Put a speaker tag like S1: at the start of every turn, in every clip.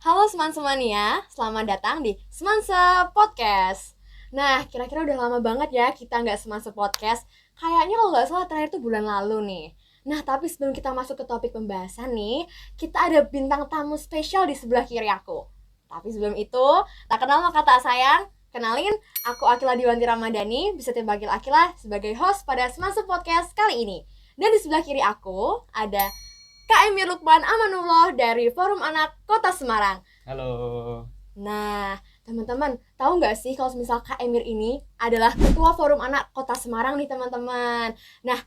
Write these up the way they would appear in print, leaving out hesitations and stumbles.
S1: Halo Seman-Semania, selamat datang di Semanse Podcast. Nah, kira-kira udah lama banget ya kita nggak Semanse Podcast. Kayaknya kalau nggak salah terakhir tuh bulan lalu nih. Nah, tapi sebelum kita masuk ke topik pembahasan nih, kita ada bintang tamu spesial di sebelah kiri aku. Tapi sebelum itu, tak kenal maka tak sayang. Kenalin, aku Akila Diwanti Ramadhani, bisa dipanggil Akila sebagai host pada Semanse Podcast kali ini. Dan di sebelah kiri aku ada Kak Emir Lukman Amanullah dari Forum Anak Kota Semarang.
S2: Halo.
S1: Nah, teman-teman, tahu nggak sih kalau misal Kak Emir ini adalah Ketua Forum Anak Kota Semarang nih teman-teman. Nah,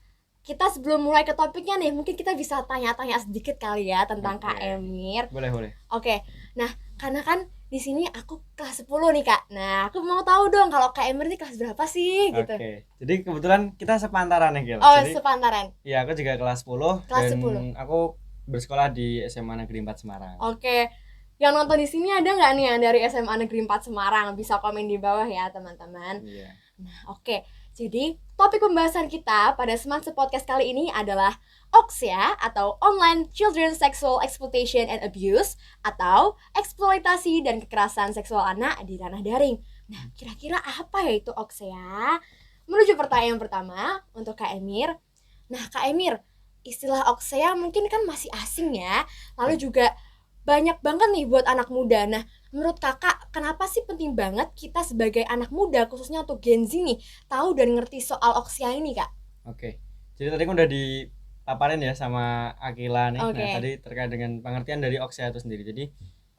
S1: kita sebelum mulai ke topiknya nih, mungkin kita bisa tanya-tanya sedikit kali ya tentang Kak Emir.
S2: Boleh.
S1: Oke, nah karena kan di sini aku kelas 10 nih Kak. Nah, aku mau tahu dong kalau Kak Emir ini kelas berapa sih gitu.
S2: Oke. Jadi kebetulan kita sepantaran nih, Gil.
S1: Oh,
S2: Jadi
S1: sepantaran.
S2: iya, aku juga kelas 10
S1: Kelas
S2: dan
S1: 10.
S2: aku bersekolah di SMA Negeri 4 Semarang.
S1: Oke, yang nonton di sini ada nggak nih yang dari SMA Negeri 4 Semarang? Bisa komen di bawah ya teman-teman.
S2: Iya.
S1: Nah, oke. Jadi topik pembahasan kita pada Semanse Podcast kali ini adalah OXIA atau Online Children Sexual Exploitation and Abuse atau eksploitasi dan kekerasan seksual anak di ranah daring. Nah, kira-kira apa ya itu OXIA? Menuju pertanyaan pertama untuk Kak Emir. Nah, Kak Emir, istilah OXIA mungkin kan masih asing ya. Lalu juga banyak banget nih buat anak muda. Nah, menurut kakak, kenapa sih penting banget kita sebagai anak muda, khususnya untuk Gen Z nih, tahu dan ngerti soal OXIA ini, Kak?
S2: Oke. Jadi tadi kan udah dipaparin ya sama Akila nih.
S1: Oke.
S2: Nah, tadi terkait dengan pengertian dari OXIA itu sendiri. Jadi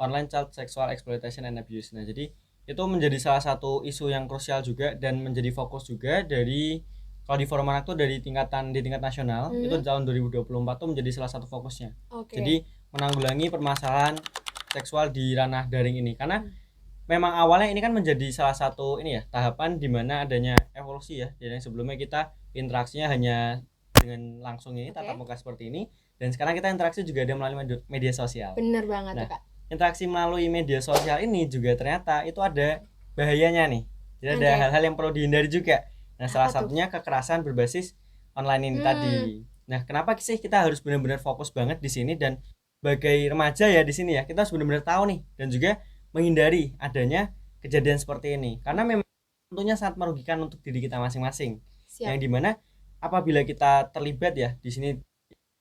S2: Online Child Sexual Exploitation and Abuse. Nah, jadi itu menjadi salah satu isu yang krusial juga dan menjadi fokus juga dari kalau di Forum Anak tuh di tingkat nasional itu tahun 2024 tuh menjadi salah satu fokusnya.
S1: Oke.
S2: Jadi menanggulangi permasalahan seksual di ranah daring ini karena memang awalnya ini kan menjadi salah satu ini ya tahapan di mana adanya evolusi ya. Jadi sebelumnya kita interaksinya hanya dengan langsung ini tatap muka seperti ini dan sekarang kita interaksi juga ada melalui media sosial.
S1: Bener banget
S2: Nah,
S1: tuh, Kak.
S2: interaksi melalui media sosial ini juga ternyata itu ada bahayanya nih. Jadi ada
S1: Oke.
S2: hal-hal yang perlu dihindari juga. Nah,
S1: Apa
S2: salah
S1: tuh?
S2: satunya kekerasan berbasis online ini tadi. Nah, kenapa sih kita harus benar-benar fokus banget di sini dan sebagai remaja ya di sini ya, kita harus benar-benar tahu nih dan juga menghindari adanya kejadian seperti ini. Karena memang tentunya sangat merugikan untuk diri kita masing-masing.
S1: Siap.
S2: Yang dimana apabila kita terlibat ya di sini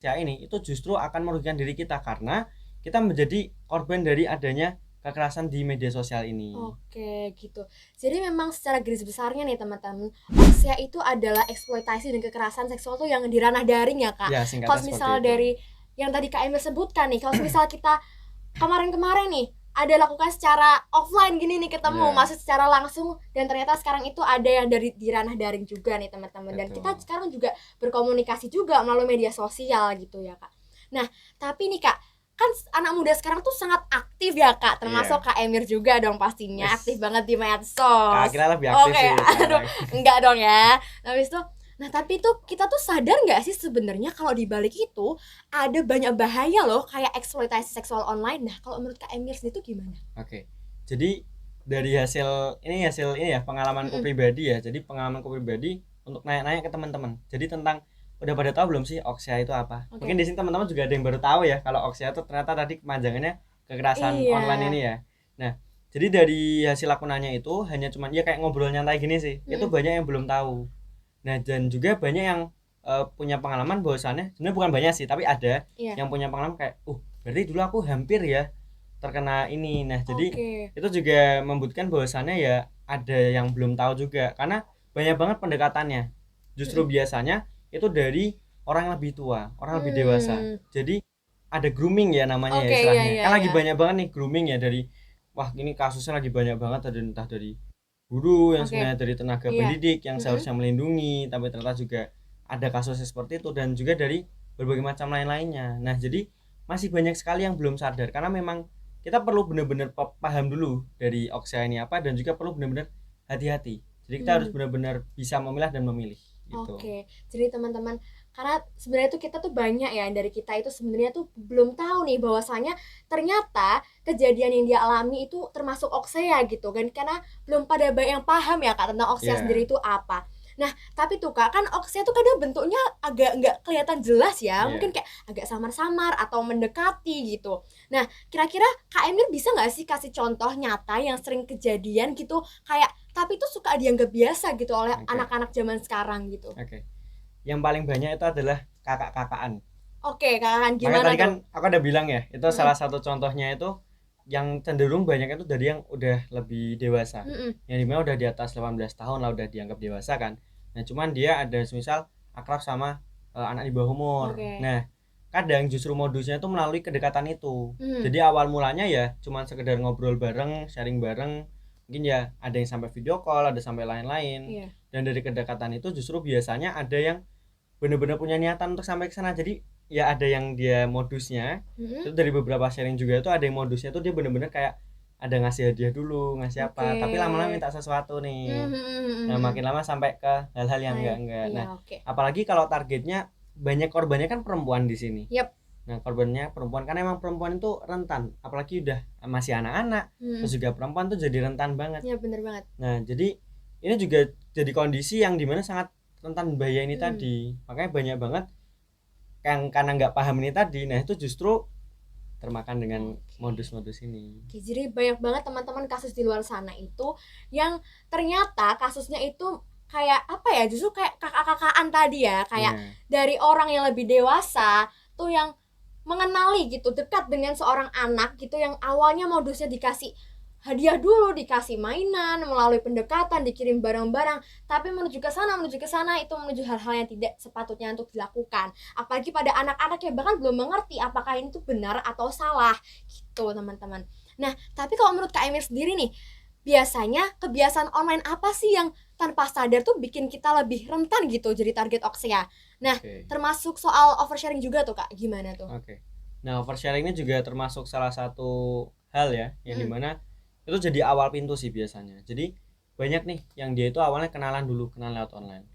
S2: ya ini itu justru akan merugikan diri kita karena kita menjadi korban dari adanya kekerasan di media sosial ini.
S1: Oke, gitu. Jadi memang secara garis besarnya nih teman-teman, OXIA itu adalah eksploitasi dan kekerasan seksual tuh yang di ranah daring ya, Kak.
S2: Ya,
S1: Kalau
S2: singkatnya
S1: misal
S2: seperti itu.
S1: dari yang tadi Kak Emil sebutkan nih, kalau misal kita kemarin-kemarin nih ada lakukan secara offline gini nih ketemu,
S2: Ya.
S1: masuk secara langsung dan ternyata sekarang itu ada yang dari di ranah daring juga nih teman-teman. Dan
S2: Betul.
S1: kita sekarang juga berkomunikasi juga melalui media sosial gitu ya, Kak. Nah, tapi nih Kak, kan anak muda sekarang tuh sangat aktif ya Kak, termasuk Kak Emir juga dong pastinya.
S2: Yes.
S1: Aktif banget di medsos.
S2: Kak Akila lebih aktif
S1: Oke,
S2: sih
S1: aduh,
S2: sekarang.
S1: enggak dong ya. Habis itu, nah tapi tuh kita tuh sadar nggak sih sebenarnya kalau di balik itu ada banyak bahaya loh kayak eksploitasi seksual online. Nah, kalau menurut Kak Emir sendiri tuh gimana?
S2: Oke. Jadi dari hasil ini ya pengalamanku pribadi ya. Jadi pengalamanku pribadi untuk nanya-nanya ke teman-teman. Jadi tentang udah pada tahu belum sih OXIA itu apa?
S1: Oke.
S2: Mungkin di sini teman-teman juga ada yang baru tahu ya kalau OXIA itu ternyata tadi kepanjangannya kekerasan
S1: Iya.
S2: online ini ya. Nah, jadi dari hasil aku nanya itu hanya cuman ya kayak ngobrol nyantai gini sih. Itu banyak yang belum tahu. Nah, dan juga banyak yang punya pengalaman bahwasannya sebenarnya bukan banyak sih, tapi ada yang punya pengalaman kayak, berarti dulu aku hampir ya terkena ini. Nah, jadi itu juga membuktikan bahwasannya ya ada yang belum tahu juga karena banyak banget pendekatannya. Justru biasanya itu dari orang yang lebih tua, orang lebih dewasa. Jadi ada grooming ya namanya ya istilahnya. Kan lagi banyak banget nih grooming ya dari wah ini kasusnya lagi banyak banget dari entah dari guru yang sebenarnya dari tenaga pendidik yang seharusnya melindungi tapi ternyata juga ada kasusnya seperti itu dan juga dari berbagai macam lain-lainnya. Nah, jadi masih banyak sekali yang belum sadar karena memang kita perlu benar-benar paham dulu dari OXIA ini apa dan juga perlu benar-benar hati-hati. Jadi kita harus benar-benar bisa memilah dan memilih gitu.
S1: Oke, jadi teman-teman, karena sebenarnya tuh kita tuh banyak ya dari kita itu sebenarnya tuh belum tahu nih bahwasanya ternyata kejadian yang dia alami itu termasuk OXIA gitu kan, karena belum pada banyak yang paham ya Kak tentang OXIA sendiri itu apa. Nah, tapi tuh Kak, kan Oxia tuh kadang bentuknya agak nggak kelihatan jelas ya, mungkin kayak agak samar-samar atau mendekati gitu. Nah, kira-kira Kak Emir bisa nggak sih kasih contoh nyata yang sering kejadian gitu, kayak tapi itu suka dianggap biasa gitu oleh anak-anak zaman sekarang gitu?
S2: Oke. Yang paling banyak itu adalah kakak-kakaan.
S1: Oke, Kak,
S2: Makanya
S1: gimana
S2: tadi kan
S1: tuh?
S2: aku udah bilang ya, itu
S1: Mm-mm,
S2: salah satu contohnya itu yang cenderung banyak itu dari yang udah lebih dewasa.
S1: mm-mm.
S2: Yang dimana udah di atas 18 tahun lah udah dianggap dewasa kan. Nah, cuman dia ada misal akrab sama anak di bawah umur.
S1: Oke.
S2: Nah, kadang justru modusnya itu melalui kedekatan itu.
S1: Hmm,
S2: Jadi awal mulanya ya cuman sekedar ngobrol bareng, sharing bareng. Mungkin ya ada yang sampai video call, ada sampai lain-lain.
S1: iya.
S2: Dan dari kedekatan itu justru biasanya ada yang bener-bener punya niatan untuk sampai ke sana. Jadi ya ada yang dia modusnya
S1: Mm-mm.
S2: itu dari beberapa sharing juga itu ada yang modusnya tuh dia bener-bener kayak ada ngasih hadiah dulu, ngasih
S1: Oke.
S2: apa, tapi lama-lama minta sesuatu nih. Nah,
S1: Mhm.
S2: makin lama sampai ke hal-hal yang
S1: Hai.
S2: enggak.
S1: Iya,
S2: Nah,
S1: oke.
S2: apalagi kalau targetnya banyak korbannya kan perempuan di sini.
S1: Yap.
S2: Nah, korbannya perempuan karena emang perempuan itu rentan, apalagi udah masih anak-anak, terus
S1: Mhm.
S2: juga perempuan tuh jadi rentan banget.
S1: Iya, bener banget.
S2: Nah, jadi ini juga jadi kondisi yang dimana sangat rentan bahaya ini
S1: Hmm.
S2: tadi. Makanya banyak banget yang karena nggak paham ini tadi, nah itu justru termakan dengan
S1: Oke.
S2: modus-modus ini.
S1: Oke, jadi banyak banget teman-teman kasus di luar sana itu yang ternyata kasusnya itu kayak apa ya, justru kayak kakak-kakaan tadi ya, kayak
S2: Iya,
S1: dari orang yang lebih dewasa tuh yang mengenali gitu, dekat dengan seorang anak gitu yang awalnya modusnya dikasih hadiah dulu, dikasih mainan, melalui pendekatan, dikirim barang-barang, tapi menuju ke sana itu menuju hal-hal yang tidak sepatutnya untuk dilakukan. Apalagi pada anak-anak yang bahkan belum mengerti apakah ini tuh benar atau salah gitu, teman-teman. Nah, tapi kalau menurut Kak Emir sendiri nih, biasanya kebiasaan online apa sih yang tanpa sadar tuh bikin kita lebih rentan gitu jadi target Oxia? Nah,
S2: oke.
S1: termasuk soal oversharing juga tuh Kak, gimana tuh?
S2: Oke. Nah, oversharing ini juga termasuk salah satu hal ya yang
S1: Hmm,
S2: dimana itu jadi awal pintu sih biasanya. Jadi banyak nih yang dia itu awalnya kenalan dulu, kenal lewat online.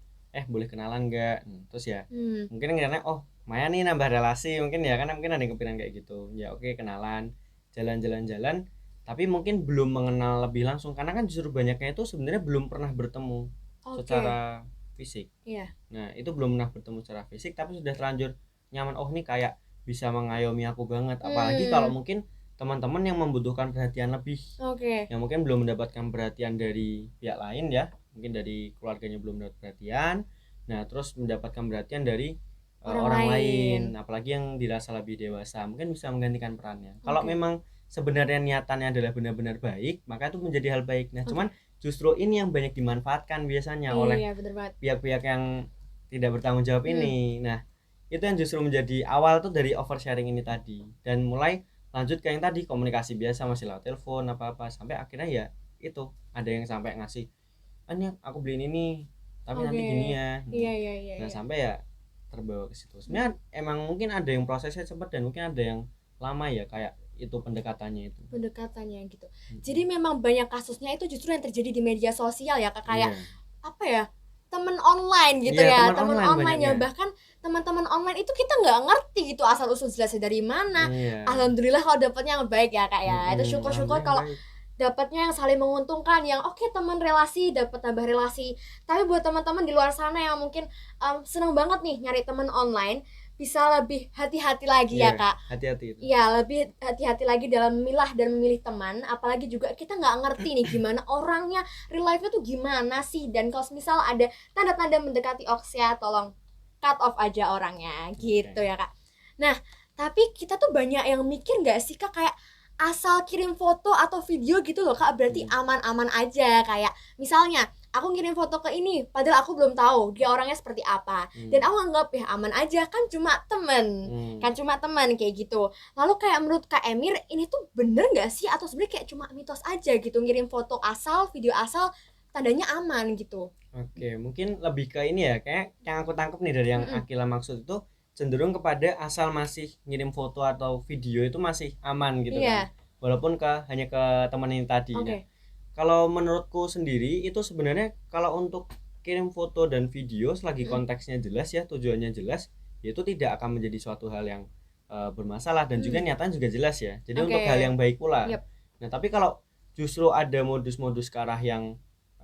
S2: Boleh kenalan nggak? Terus ya
S1: hmm,
S2: mungkin karena oh lumayan nih nambah relasi mungkin ya kan mungkin ada yang kepikiran kayak gitu. Ya oke kenalan, jalan-jalan-jalan, tapi mungkin belum mengenal lebih langsung karena kan justru banyaknya itu sebenarnya belum pernah bertemu
S1: oke,
S2: secara fisik.
S1: iya,
S2: Nah, itu belum pernah bertemu secara fisik tapi sudah terlanjur nyaman. Oh, nih kayak bisa mengayomi aku banget. Apalagi kalau
S1: hmm,
S2: mungkin teman-teman yang membutuhkan perhatian lebih,
S1: oke,
S2: yang mungkin belum mendapatkan perhatian dari pihak lain ya. Mungkin dari keluarganya belum mendapat perhatian. Nah, terus mendapatkan perhatian dari
S1: orang
S2: orang
S1: lain,
S2: lain, apalagi yang dirasa lebih dewasa, mungkin bisa menggantikan perannya. Kalau
S1: oke,
S2: memang sebenarnya niatannya adalah benar-benar baik, maka itu menjadi hal baik. Nah, cuman
S1: oke,
S2: justru ini yang banyak dimanfaatkan biasanya oleh
S1: iya bener banget,
S2: pihak-pihak yang tidak bertanggung jawab
S1: hmm,
S2: ini. Nah, itu yang justru menjadi awal tuh dari oversharing ini tadi dan mulai lanjut ke yang tadi komunikasi biasa masih lewat telepon apa-apa sampai akhirnya ya itu ada yang sampai ngasih ini aku beliin ini tapi
S1: oke,
S2: nanti gini ya.
S1: iya iya iya
S2: Nah
S1: iya,
S2: sampai ya terbawa ke situ sebenarnya emang mungkin ada yang prosesnya cepat dan mungkin ada yang lama ya kayak itu pendekatannya itu.
S1: pendekatannya gitu. Jadi memang banyak kasusnya itu justru yang terjadi di media sosial ya Kak, kayak
S2: Iya,
S1: apa ya, temen online gitu
S2: iya
S1: ya,
S2: teman
S1: temen
S2: online
S1: online ya,
S2: banyaknya.
S1: bahkan teman-teman online itu kita nggak ngerti gitu asal usul jelasnya dari mana.
S2: Iya.
S1: Alhamdulillah kalau dapetnya yang baik ya Kak ya, itu syukur-syukur
S2: Alhamdulillah yang
S1: kalau
S2: baik.
S1: dapatnya yang saling menguntungkan, yang oke teman relasi dapat tambah relasi. Tapi buat teman-teman di luar sana yang mungkin seneng banget nih nyari teman online, bisa lebih hati-hati lagi
S2: Iya,
S1: ya Kak.
S2: hati-hati itu.
S1: Iya, lebih hati-hati lagi dalam memilah dan memilih teman, apalagi juga kita nggak ngerti nih gimana orangnya, real life-nya tuh gimana sih. Dan kalau misal ada tanda-tanda mendekati Oxia, tolong cut off aja orangnya, gitu
S2: Oke.
S1: ya Kak. Nah, tapi kita tuh banyak yang mikir nggak sih Kak, kayak asal kirim foto atau video gitu loh Kak, berarti
S2: Hmm.
S1: aman-aman aja. Kayak misalnya, aku ngirim foto ke ini, padahal aku belum tahu dia orangnya seperti apa. Dan
S2: Hmm.
S1: aku anggap ya aman aja, kan cuma temen
S2: Hmm.
S1: kan cuma teman kayak gitu. Lalu kayak menurut Kak Emir ini tuh bener nggak sih atau sebenarnya kayak cuma mitos aja gitu, ngirim foto asal video asal tandanya aman gitu?
S2: Oke, mungkin lebih ke ini ya, kayak yang aku tangkap nih dari yang
S1: Mm-mm.
S2: Akila maksud itu cenderung kepada asal masih ngirim foto atau video itu masih aman gitu kan.
S1: Iya,
S2: Walaupun hanya ke teman ini tadi. Nah,
S1: oke.
S2: kalau menurutku sendiri itu sebenarnya kalau untuk kirim foto dan video selagi
S1: Mm-mm.
S2: konteksnya jelas ya, tujuannya jelas, ya itu tidak akan menjadi suatu hal yang bermasalah dan juga
S1: Hmm,
S2: niatan juga jelas ya. Jadi untuk hal
S1: oke.
S2: yang baik pula.
S1: Yep.
S2: Nah, tapi kalau justru ada modus-modus ke arah yang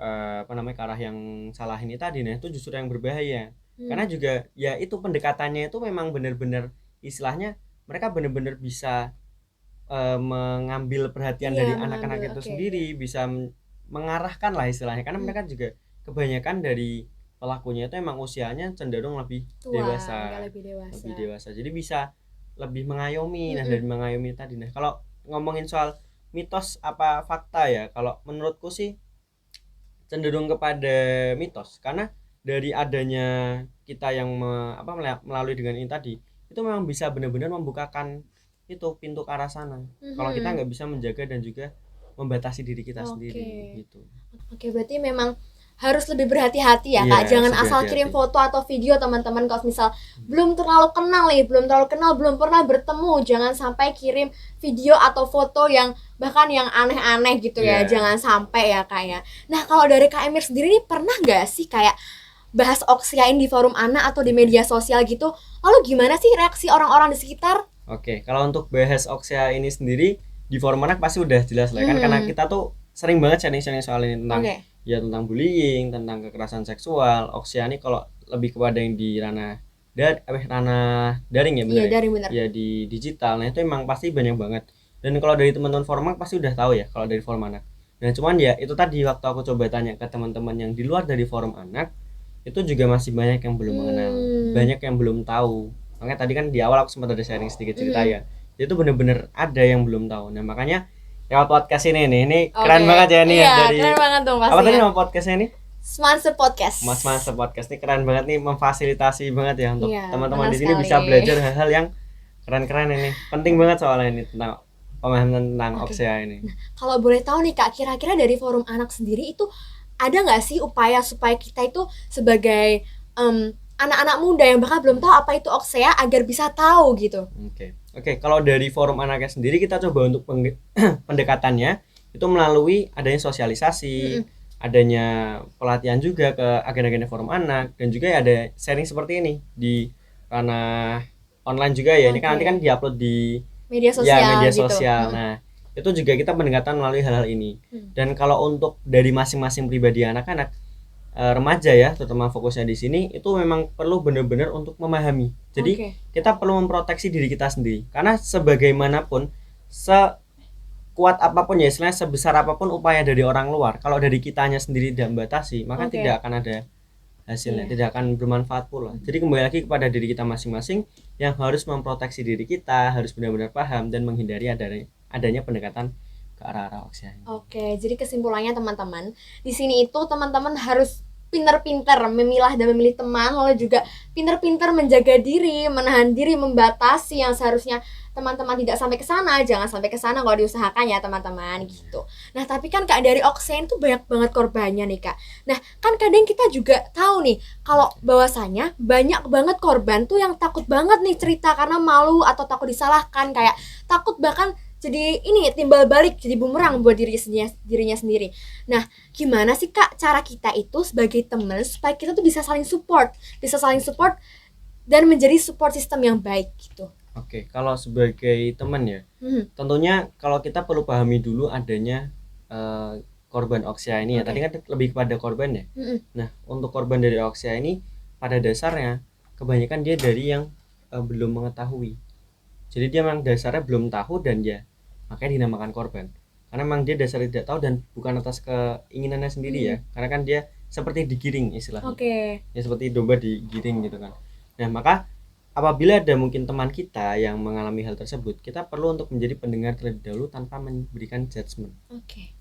S2: ke arah yang salah ini tadi, nah itu justru yang berbahaya. Karena juga ya itu pendekatannya itu memang benar-benar istilahnya mereka benar-benar bisa mengambil perhatian dari anak-anak itu sendiri, bisa mengarahkan lah istilahnya, karena mereka juga kebanyakan dari pelakunya itu emang usianya cenderung lebih dewasa. Jadi bisa lebih mengayomi. Nah dari mengayomi tadi, nah kalau ngomongin soal mitos apa fakta ya, kalau menurutku sih cenderung kepada mitos, karena dari adanya kita yang melalui dengan ini tadi itu memang bisa benar-benar membukakan itu pintu ke arah sana. Kalau kita nggak bisa menjaga dan juga membatasi diri kita sendiri gitu.
S1: Oke, berarti memang harus lebih berhati-hati ya Kak. Jangan asal kirim foto atau video teman-teman kalau misal belum terlalu kenal, belum pernah bertemu, jangan sampai kirim video atau foto yang bahkan yang aneh-aneh gitu ya. Jangan sampai ya Kak ya. Nah, kalau dari Kak Emir sendiri nih pernah nggak sih kayak bahas Oxia di forum anak atau di media sosial gitu? Lalu gimana sih reaksi orang-orang di sekitar?
S2: Oke, kalau untuk bahas Oxia ini sendiri di forum anak pasti udah jelas lah kan, karena kita tuh sering banget sharing-sharing soal ini tentang ya tentang bullying, tentang kekerasan seksual. Oxia ini kalau lebih kepada yang di ranah daring ya benar.
S1: Iya, daring benar.
S2: Ya di digital. Nah, itu emang pasti banyak banget. Dan kalau dari teman-teman forum anak pasti udah tahu ya kalau dari forum anak. Nah, cuman ya itu tadi waktu aku coba tanya ke teman-teman yang di luar dari forum anak, itu juga masih banyak yang belum mengenal, banyak yang belum tahu. Makanya tadi kan di awal aku sempat ada sharing sedikit cerita ya. Itu bener-bener ada yang belum tahu. Nah, makanya lewat podcast ini keren banget ya nih ya, dari
S1: keren banget dong pastinya.
S2: Apa tadi nama podcastnya ini?
S1: Semanse Podcast.
S2: Semanse Podcast ini keren banget nih, memfasilitasi banget ya untuk teman-teman di sini bisa belajar hal-hal yang keren-keren ini. Penting banget soalnya ini tentang pemahaman tentang Oxia ini.
S1: Nah, kalau boleh tahu nih Kak, kira-kira dari forum anak sendiri itu ada nggak sih upaya supaya kita itu sebagai anak-anak muda yang bahkan belum tahu apa itu Oxia agar bisa tahu gitu?
S2: Oke, kalau dari forum anaknya sendiri kita coba untuk pendekatannya itu melalui adanya sosialisasi, adanya pelatihan juga ke agen-agen forum anak, dan juga ada sharing seperti ini di ranah online juga ya. Ini kan nanti kan diupload di
S1: media sosial
S2: gitu. Nah, itu juga kita pendekatan melalui hal-hal ini. Dan kalau untuk dari masing-masing pribadi anak-anak, remaja ya, terutama fokusnya di sini itu memang perlu benar-benar untuk memahami. Jadi kita perlu memproteksi diri kita sendiri, karena sebagaimanapun sekuat apapun ya istilahnya, sebesar apapun upaya dari orang luar, kalau dari kitanya sendiri tidak membatasi, maka tidak akan ada hasilnya, tidak akan bermanfaat pula. Jadi kembali lagi kepada diri kita masing-masing yang harus memproteksi diri kita, harus benar-benar paham dan menghindari adanya pendekatan ke arah-arah Oxia.
S1: Jadi kesimpulannya teman-teman, di sini itu teman-teman harus pintar-pintar memilah dan memilih teman, lalu juga pintar-pintar menjaga diri, menahan diri, membatasi yang seharusnya teman-teman tidak sampai ke sana, jangan sampai ke sana kalau diusahakan ya teman-teman gitu. Nah, tapi kan Kak, dari Oxia itu banyak banget korbannya nih Kak. Nah, kan kadang kita juga tahu nih kalau bahwasanya banyak banget korban tuh yang takut banget nih cerita karena malu atau takut disalahkan, kayak takut bahkan jadi ini timbal balik, jadi bumerang buat dirinya sendiri. Nah, gimana sih Kak cara kita itu sebagai teman supaya kita tuh bisa saling support dan menjadi support system yang baik gitu?
S2: Kalau sebagai teman ya, tentunya kalau kita perlu pahami dulu adanya korban Oxia ini ya. Tadi kan lebih kepada korban ya. Nah, untuk korban dari Oxia ini pada dasarnya kebanyakan dia dari yang belum mengetahui. Jadi dia memang dasarnya belum tahu dan ya makanya dinamakan korban, karena memang dia dasarnya tidak tahu dan bukan atas keinginannya sendiri ya, karena kan dia seperti digiring istilahnya. Ya seperti domba digiring gitu kan. Nah, maka apabila ada mungkin teman kita yang mengalami hal tersebut, kita perlu untuk menjadi pendengar terlebih dahulu tanpa memberikan judgement.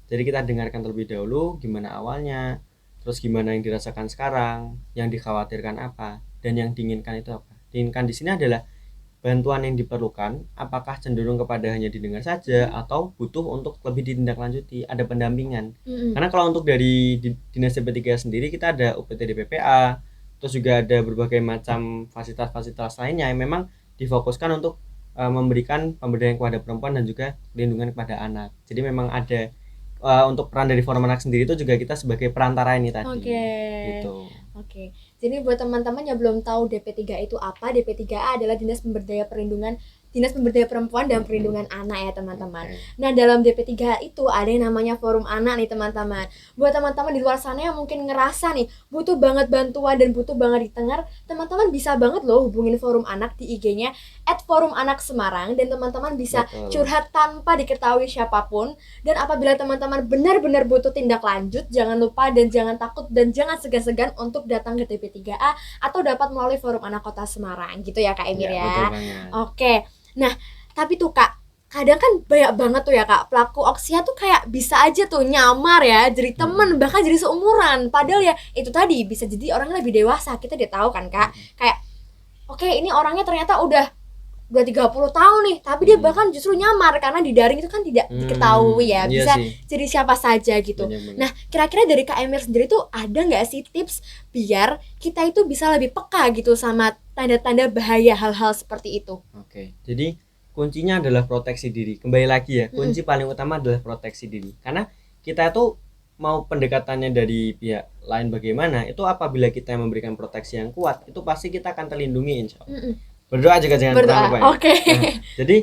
S2: Jadi kita dengarkan terlebih dahulu gimana awalnya, terus gimana yang dirasakan sekarang, yang dikhawatirkan apa, dan yang diinginkan itu apa. Diinginkan di sini adalah bantuan yang diperlukan, apakah cenderung kepada hanya didengar saja atau butuh untuk lebih ditindaklanjuti, ada pendampingan. Karena kalau untuk dari Dinas DP3 sendiri kita ada UPT DPPA, terus juga ada berbagai macam fasilitas-fasilitas lainnya yang memang difokuskan untuk memberikan pemberdayaan kepada perempuan dan juga perlindungan kepada anak. Jadi memang ada untuk peran dari forum anak sendiri itu juga kita sebagai perantara ini tadi. Gitu.
S1: Jadi buat teman-teman yang belum tahu DP3 itu apa, DP3A adalah Dinas Pemberdayaan Perlindungan Dinas Pemberdayaan Perempuan dan Perlindungan Anak ya teman-teman.
S2: Oke.
S1: Nah dalam DP3 itu ada yang namanya Forum Anak nih teman-teman. Buat teman-teman di luar sana yang mungkin ngerasa nih butuh banget bantuan dan butuh banget ditengar, teman-teman bisa banget loh hubungin Forum Anak di IG-nya @forumAnakSemarang, dan teman-teman bisa
S2: Betul.
S1: curhat tanpa diketahui siapapun. Dan apabila teman-teman benar-benar butuh tindak lanjut, jangan lupa dan jangan takut dan jangan segan-segan untuk datang ke DP3A atau dapat melalui Forum Anak Kota Semarang gitu ya Kak Emir
S2: Ya, betul
S1: ya.
S2: banget.
S1: Oke. Nah, tapi tuh Kak, kadang kan banyak banget tuh ya Kak, pelaku oksia tuh kayak bisa aja tuh nyamar ya, jadi temen, bahkan jadi seumuran. Padahal ya itu tadi bisa jadi orangnya lebih dewasa, kita udah tahu kan Kak. Kayak oke, ini orangnya ternyata udah 30 tahun nih, tapi dia bahkan justru nyamar karena di daring itu kan tidak diketahui ya,
S2: Iya
S1: bisa
S2: sih.
S1: jadi siapa saja gitu.
S2: Banyak banget.
S1: Nah, kira-kira dari Kak Emir sendiri tuh ada nggak sih tips biar kita itu bisa lebih peka gitu sama tanda-tanda bahaya hal-hal seperti itu?
S2: Oke, jadi kuncinya adalah proteksi diri. Kembali lagi ya, kunci paling utama adalah proteksi diri. Karena kita tuh mau pendekatannya dari pihak lain bagaimana, itu apabila kita yang memberikan proteksi yang kuat, itu pasti kita akan terlindungi insya Allah. Berdoa juga jangan pernah lupa
S1: Berdoa.
S2: ya.
S1: Oke.
S2: Nah, jadi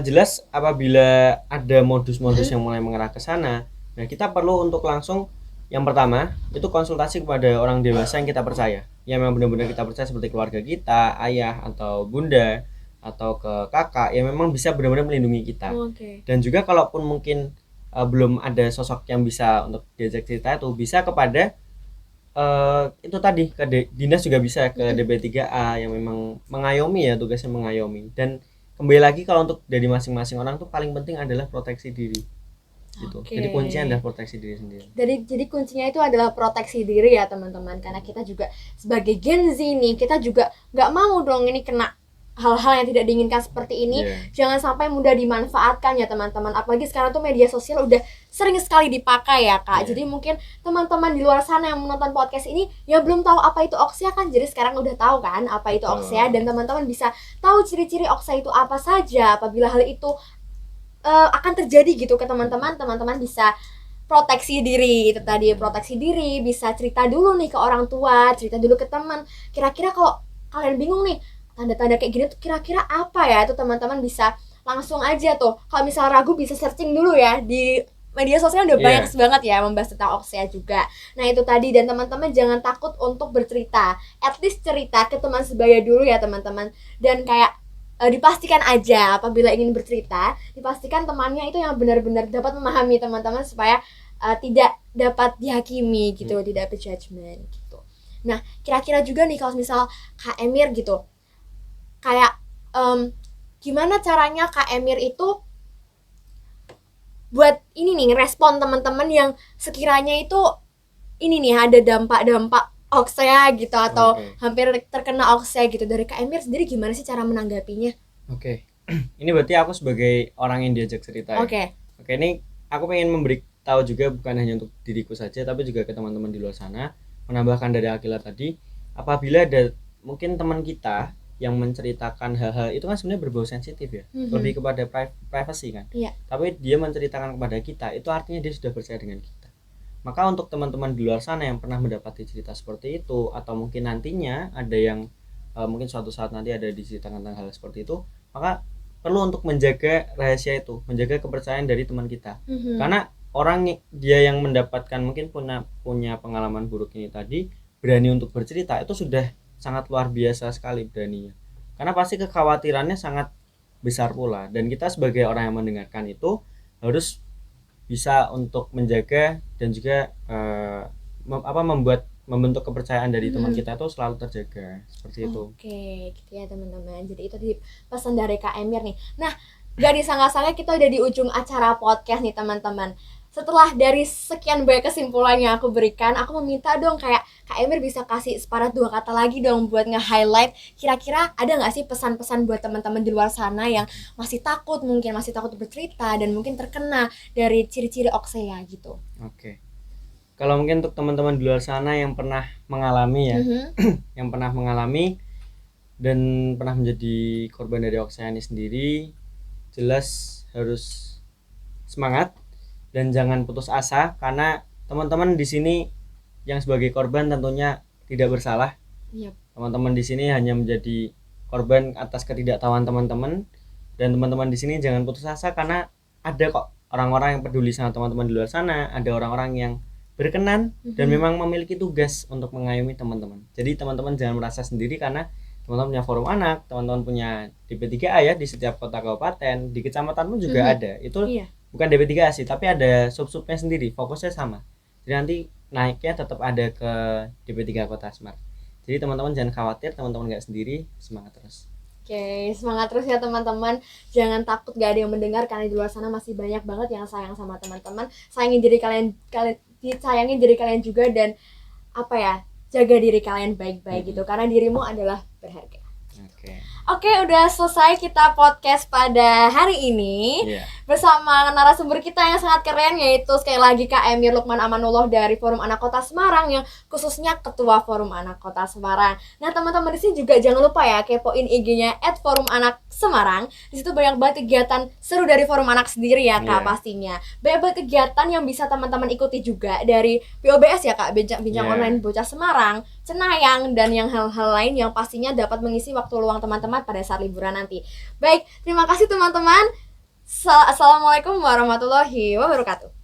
S2: jelas apabila ada modus-modus yang mulai mengarah ke sana, nah kita perlu untuk langsung yang pertama itu konsultasi kepada orang dewasa yang kita percaya, yang memang benar-benar kita percaya seperti keluarga kita, ayah atau bunda atau ke kakak yang memang bisa benar-benar melindungi kita.
S1: Oke.
S2: Dan juga kalaupun mungkin belum ada sosok yang bisa untuk diajak cerita, itu bisa kepada itu tadi ke dinas juga bisa ke DP3A yang memang mengayomi ya, tugasnya mengayomi. Dan kembali lagi kalau untuk dari masing-masing orang tuh paling penting adalah proteksi diri gitu.
S1: Oke.
S2: Jadi kuncinya adalah proteksi diri sendiri.
S1: Jadi kuncinya itu adalah proteksi diri ya teman-teman, karena kita juga sebagai Gen Z nih, kita juga nggak mau dong ini kena hal-hal yang tidak diinginkan seperti ini. Jangan sampai mudah dimanfaatkan ya teman-teman, apalagi sekarang tuh media sosial udah sering sekali dipakai ya Kak. Jadi mungkin teman-teman di luar sana yang menonton podcast ini yang belum tahu apa itu oksia kan, jadi sekarang udah tahu kan apa itu oksia, dan teman-teman bisa tahu ciri-ciri oksia itu apa saja. Apabila hal itu akan terjadi gitu ke teman-teman, teman-teman bisa proteksi diri. Itu tadi, proteksi diri, bisa cerita dulu nih ke orang tua, cerita dulu ke teman. Kira-kira kalau kalian bingung nih tanda-tanda kayak gini tuh kira-kira apa ya, itu teman-teman bisa langsung aja tuh, kalau misal ragu bisa searching dulu ya di media sosial, udah banyak banget ya membahas tentang oksia juga. Nah itu tadi, dan teman-teman jangan takut untuk bercerita, at least cerita ke teman sebaya dulu ya teman-teman. Dan kayak dipastikan aja apabila ingin bercerita, dipastikan temannya itu yang benar-benar dapat memahami teman-teman supaya tidak dapat dihakimi gitu, tidak dapat judgment gitu. Nah kira-kira juga nih kalau misal Kak Emir gitu, kayak gimana caranya Kak Emir itu buat ini nih ngerespon teman-teman yang sekiranya itu ini nih ada dampak-dampak oksia gitu, atau hampir terkena oksia gitu. Dari Kak Emir sendiri gimana sih cara menanggapinya?
S2: Oke. Ini berarti aku sebagai orang yang diajak cerita ya. Oke, ini aku pengen memberi tahu juga bukan hanya untuk diriku saja tapi juga ke teman-teman di luar sana, menambahkan dari Akila tadi, apabila ada mungkin teman kita yang menceritakan hal-hal itu kan sebenarnya berbau sensitif ya, lebih kepada privacy kan. Tapi dia menceritakan kepada kita, itu artinya dia sudah percaya dengan kita. Maka untuk teman-teman di luar sana yang pernah mendapati cerita seperti itu, atau mungkin nantinya ada yang mungkin suatu saat nanti ada diceritakan tentang hal seperti itu, maka perlu untuk menjaga rahasia itu, menjaga kepercayaan dari teman kita. Karena orang dia yang mendapatkan mungkin punya pengalaman buruk ini tadi, berani untuk bercerita, itu sudah sangat luar biasa sekali beraninya. Karena pasti kekhawatirannya sangat besar pula, dan kita sebagai orang yang mendengarkan itu harus bisa untuk menjaga dan juga membentuk kepercayaan dari teman kita itu selalu terjaga seperti itu.
S1: Oke, gitu ya teman-teman. Jadi itu pesan dari Kak Emir nih. Nah, gak disangka-sangka kita udah di ujung acara podcast nih teman-teman. Setelah dari sekian banyak kesimpulan yang aku berikan, aku meminta dong kayak Kak Emir bisa kasih separat 2 kata lagi dong buat nge-highlight, kira-kira ada gak sih pesan-pesan buat teman-teman di luar sana yang masih takut bercerita dan mungkin terkena dari ciri-ciri oksia gitu.
S2: Oke. Kalau mungkin untuk teman-teman di luar sana yang pernah mengalami ya, yang pernah mengalami dan pernah menjadi korban dari oksia ini sendiri, jelas harus semangat dan jangan putus asa, karena teman-teman di sini yang sebagai korban tentunya tidak bersalah. Teman-teman di sini hanya menjadi korban atas ketidaktahuan teman-teman, Dan teman-teman di sini jangan putus asa, karena ada kok orang-orang yang peduli sama teman-teman di luar sana, ada orang-orang yang berkenan dan memang memiliki tugas untuk mengayomi teman-teman. Jadi teman-teman jangan merasa sendiri, karena teman-teman punya forum anak, teman-teman punya DP3A ya di setiap kota kabupaten, di kecamatan pun juga ada. Itu bukan DP3A sih, tapi ada sub-subnya sendiri, fokusnya sama. Jadi nanti naiknya tetap ada ke DP3 Kota Semarang. Jadi teman-teman jangan khawatir, teman-teman nggak sendiri, semangat terus.
S1: Oke, semangat terus ya teman-teman. Jangan takut gak ada yang mendengar, karena di luar sana masih banyak banget yang sayang sama teman-teman. Sayangin diri kalian sayangin diri kalian juga, dan apa ya, jaga diri kalian baik-baik gitu, karena dirimu adalah berharga. Oke, udah selesai kita podcast pada hari ini bersama narasumber kita yang sangat keren, yaitu sekali lagi Kak Emir Lukman Amanullah dari Forum Anak Kota Semarang, yang khususnya Ketua Forum Anak Kota Semarang. Nah teman-teman di sini juga jangan lupa ya kepoin IG-nya @forumanak_semarang. Di situ banyak banget kegiatan seru dari Forum Anak sendiri ya Kak, pastinya. Banyak banget kegiatan yang bisa teman-teman ikuti juga dari POBS ya Kak, bincang online bocah Semarang, Cenayang, dan yang hal-hal lain yang pastinya dapat mengisi waktu luang teman-teman pada saat liburan nanti. Baik, terima kasih teman-teman. Assalamualaikum warahmatullahi wabarakatuh.